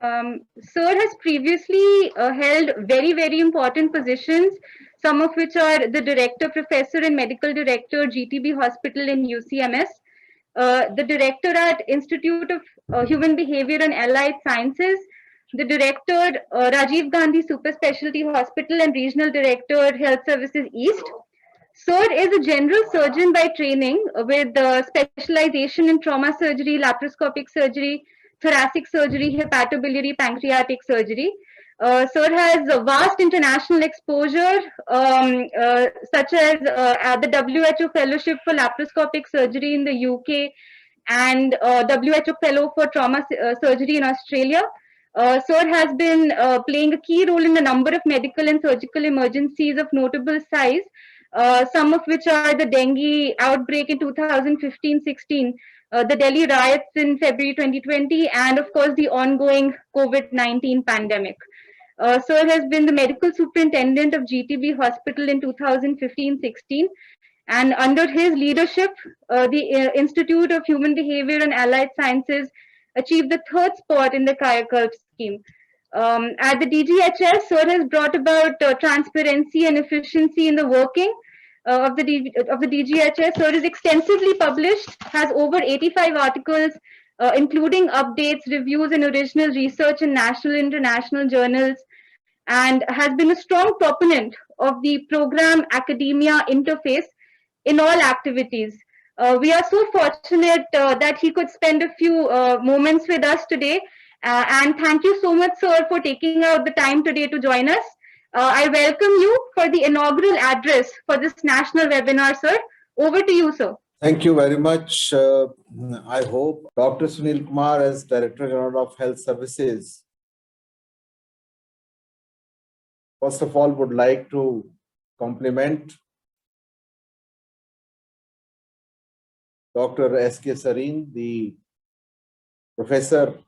Sir has previously held very, very important positions, some of which are the Director, Professor and Medical Director, GTB Hospital in UCMS, the Director at Institute of Human Behavior and Allied Sciences, the Director, Rajiv Gandhi Super Specialty Hospital and Regional Director, Health Services East. Sir is a general surgeon by training with specialization in trauma surgery, laparoscopic surgery, thoracic surgery, hepatobiliary, pancreatic surgery. Sir has a vast international exposure, such as at the WHO Fellowship for Laparoscopic Surgery in the UK and WHO Fellow for Trauma Surgery in Australia. Sir has been playing a key role in a number of medical and surgical emergencies of notable size, some of which are the dengue outbreak in 2015-16, the Delhi riots in February 2020, and of course the ongoing COVID-19 pandemic. Sir has been the medical superintendent of GTB Hospital in 2015-16, and under his leadership, the Institute of Human Behavior and Allied Sciences achieved the third spot in the Kayakalp scheme. At the DGHS, Sir has brought about transparency and efficiency in the working of the DGHS. Sir is extensively published, has over 85 articles, including updates, reviews, and original research in national and international journals, and has been a strong proponent of the program academia interface in all activities. We are so fortunate that he could spend a few moments with us today. And thank you so much, sir, for taking out the time today to join us. I welcome you for the inaugural address for this national webinar, sir. Over to you, sir. Thank you very much. I hope Dr. Sunil Kumar, as Director General of Health Services, first of all, would like to compliment Dr. S.K. Sareen, the professor,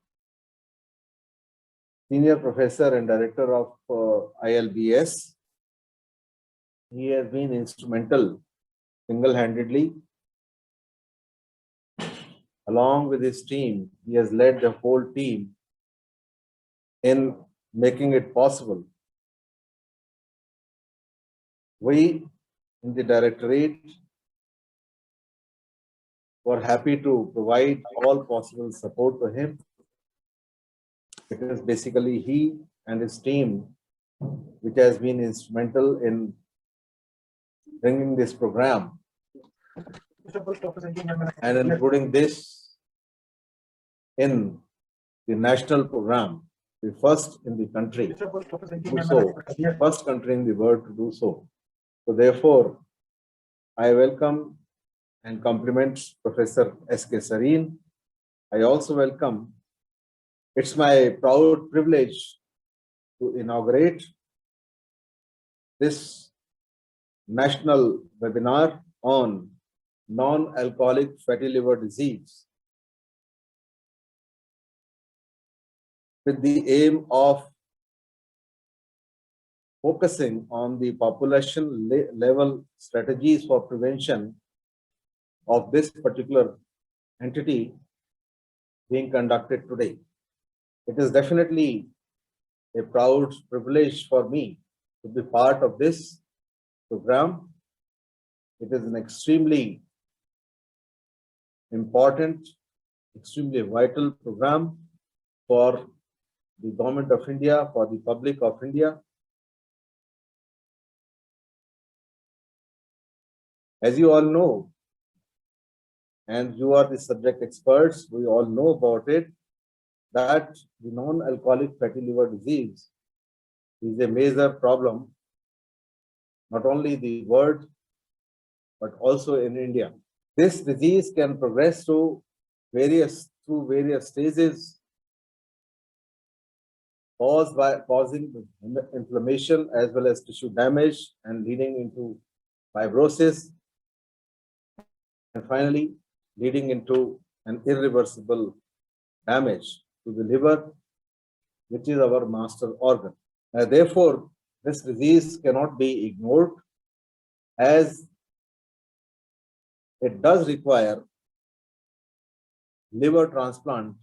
senior professor and director of ILBS. He has been instrumental, single-handedly, along with his team. He has led the whole team in making it possible. We in the directorate were happy to provide all possible support to him. It is basically he and his team which has been instrumental in bringing this program and including this in the national program, the first in the country to do so, first country in the world to do so. So therefore, I welcome and compliment Professor S.K. Sareen. I also welcome, it's my proud privilege to inaugurate this national webinar on non-alcoholic fatty liver disease with the aim of focusing on the population level strategies for prevention of this particular entity being conducted today. It is definitely a proud privilege for me to be part of this program. It is an extremely important, extremely vital program for the Government of India, for the public of India. As you all know, and you are the subject experts, we all know about it, that the non-alcoholic fatty liver disease is a major problem, not only in the world, but also in India. This disease can progress through various stages, causing inflammation as well as tissue damage and leading into fibrosis, and finally leading into an irreversible damage to the liver, which is our master organ. Therefore, this disease cannot be ignored, as it does require liver transplant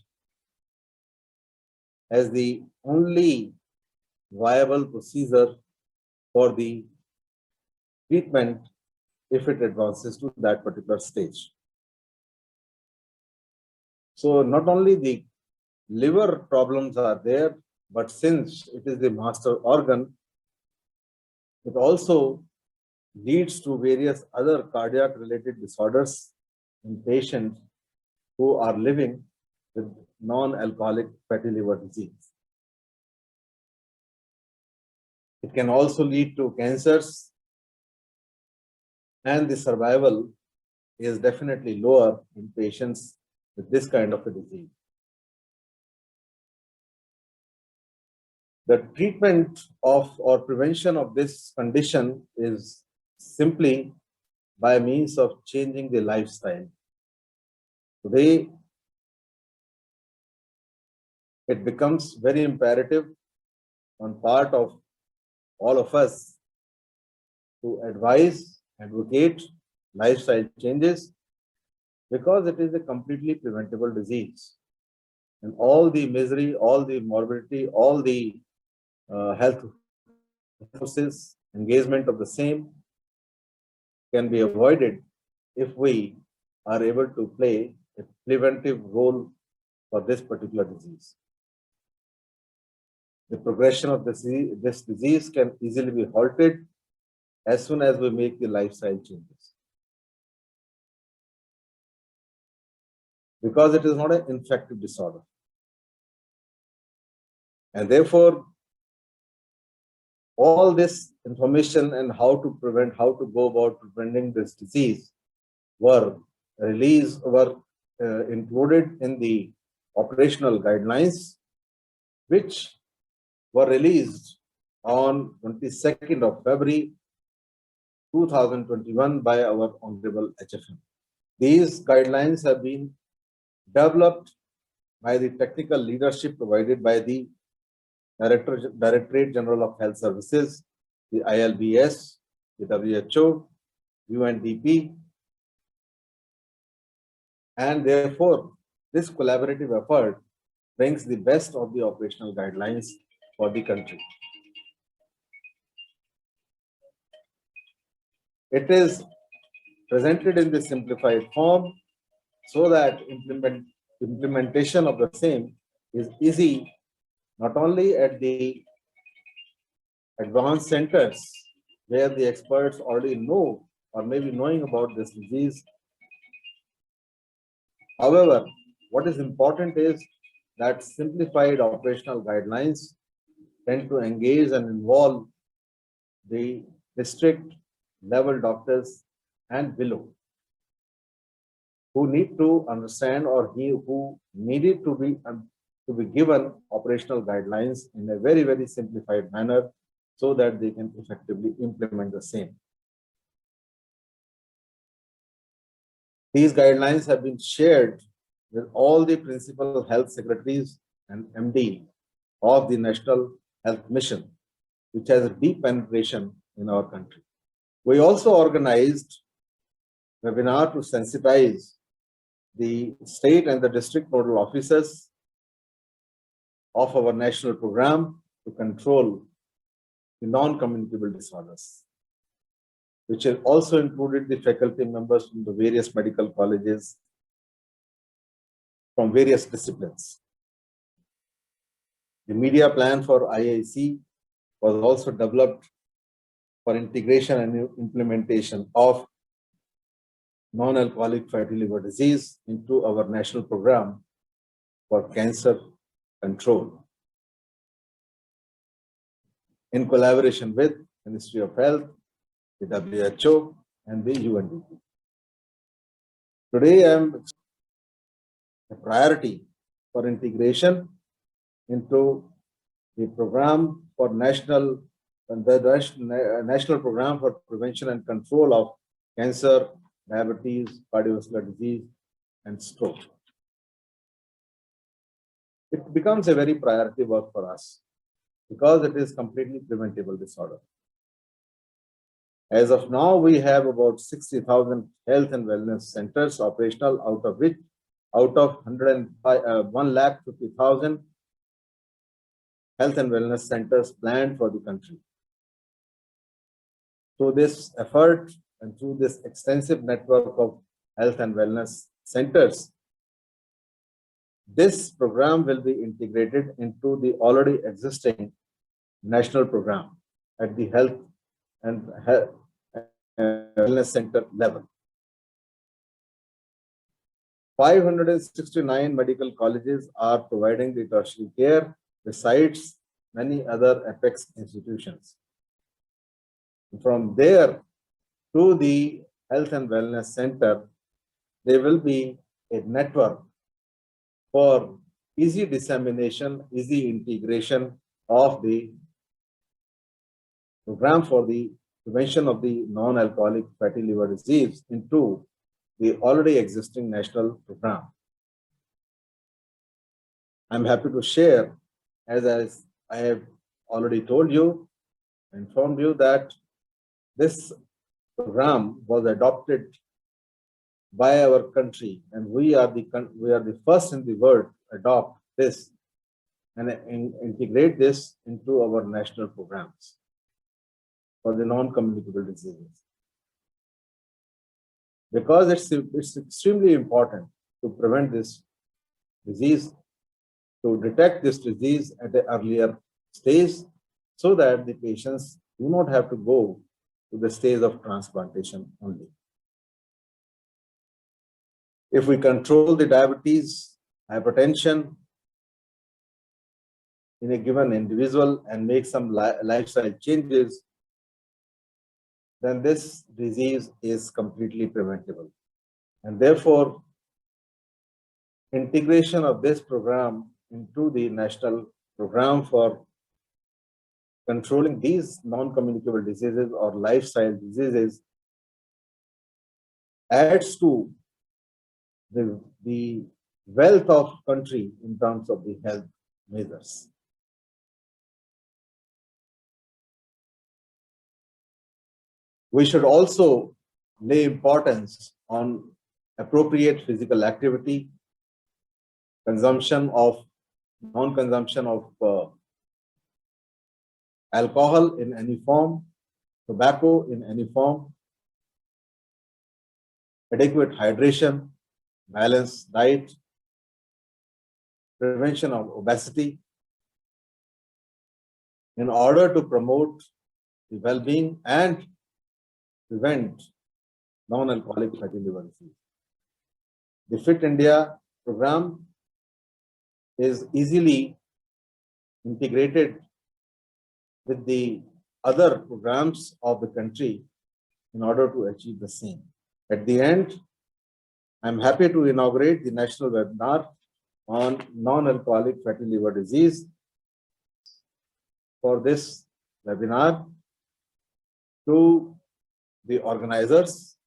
as the only viable procedure for the treatment if it advances to that particular stage. So not only the liver problems are there, but since it is the master organ, it also leads to various other cardiac related disorders in patients who are living with non-alcoholic fatty liver disease. It can also lead to cancers, and the survival is definitely lower in patients with this kind of a disease. The treatment of or prevention of this condition is simply by means of changing the lifestyle. Today, it becomes very imperative on part of all of us to advise, advocate lifestyle changes, because it is a completely preventable disease. And all the misery, all the morbidity, all the health forces, engagement of the same can be avoided if we are able to play a preventive role for this particular disease. The progression of this disease can easily be halted as soon as we make the lifestyle changes. Because it is not an infective disorder. And therefore, all this information and how to prevent, how to go about preventing this disease were included in the operational guidelines, which were released on 22nd of February 2021 by our Honorable HFM. These guidelines have been developed by the technical leadership provided by the Directorate General of Health Services, the ILBS, the WHO, UNDP, and therefore this collaborative effort brings the best of the operational guidelines for the country. It is presented in the simplified form so that implementation of the same is easy, not only at the advanced centers where the experts already know or maybe knowing about this disease. However, what is important is that simplified operational guidelines tend to engage and involve the district level doctors and below, who need to understand or who needed to be given operational guidelines in a very, very simplified manner so that they can effectively implement the same. These guidelines have been shared with all the principal health secretaries and MD of the National Health Mission, which has a deep penetration in our country. We also organized a webinar to sensitize the state and the district nodal officers of our national program to control the non-communicable disorders, which have also included the faculty members from the various medical colleges from various disciplines. The media plan for IIC was also developed for integration and implementation of non-alcoholic fatty liver disease into our national program for cancer control, in collaboration with Ministry of Health, the WHO, and the UNDP. Today, I am a priority for integration into the program for national program for prevention and control of cancer, diabetes, cardiovascular disease, and stroke. It becomes a very priority work for us because it is completely preventable disorder. As of now, we have about 60,000 health and wellness centers operational, out of 1,50,000 health and wellness centers planned for the country. Through this effort and through this extensive network of health and wellness centers, this program will be integrated into the already existing national program at the health and wellness center level. 569 medical colleges are providing the tertiary care besides many other apex institutions. From there to the health and wellness center, there will be a network for easy dissemination, easy integration of the program for the prevention of the non-alcoholic fatty liver disease into the already existing national program. I'm happy to share, as I have already told you, informed you that this program was adopted by our country, and we are the first in the world to adopt this and integrate this into our national programs for the non-communicable diseases. Because it's extremely important to prevent this disease, to detect this disease at an earlier stage, so that the patients do not have to go to the stage of transplantation only. If we control the diabetes, hypertension in a given individual and make some lifestyle changes, then this disease is completely preventable. And therefore, integration of this program into the national program for controlling these non-communicable diseases or lifestyle diseases adds to the wealth of country in terms of the health measures. We should also lay importance on appropriate physical activity, non-consumption of alcohol in any form, tobacco in any form, adequate hydration, balanced diet, prevention of obesity, in order to promote the well-being and prevent non-alcoholic fatty liver disease. The Fit India program is easily integrated with the other programs of the country in order to achieve the same. At the end, I'm happy to inaugurate the national webinar on non-alcoholic fatty liver disease. For this webinar, to the organizers,